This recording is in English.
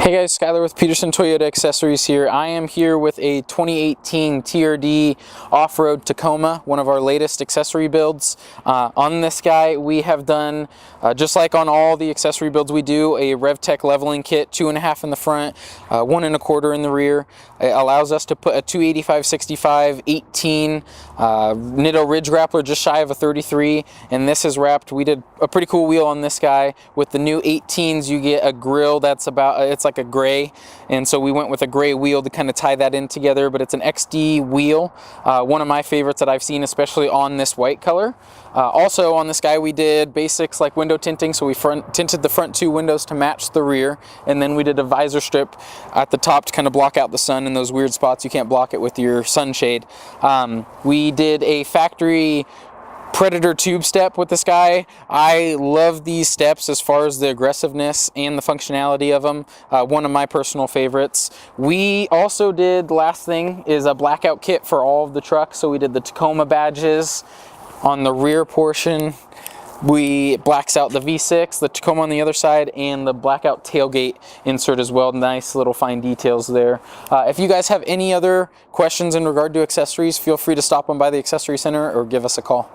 Hey guys, Skylar with Peterson Toyota Accessories here. I am here with a 2018 TRD off-road Tacoma, one of our latest accessory builds. On this guy, we have done, just like on all the accessory builds we do, a REVTEK leveling kit, 2.5 in the front, 1 1/4 in the rear. It allows us to put a 285/65 18 NITTO Ridge Grappler just shy of a 33, and this is wrapped. We did a pretty cool wheel on this guy. With the new 18s, you get a grill that's about, it's like a gray, and so we went with a gray wheel to kind of tie that in together, but it's an XD wheel, one of my favorites that I've seen, especially on this white color. Also on this guy we did basics like window tinting, so we tinted the front 2 windows to match the rear, and then we did a visor strip at the top to kind of block out the sun in those weird spots you can't block it with your sunshade. We did a factory Predator tube step with this guy. I love these steps as far as the aggressiveness and the functionality of them. One of my personal favorites. We also did, last thing, is a blackout kit for all of the trucks. So we did the Tacoma badges on the rear portion. We blacks out the V6, the Tacoma on the other side, and the Blackout Tailgate insert as well. Nice little fine details there. If you guys have any other questions in regard to accessories, feel free to stop on by the accessory center or give us a call.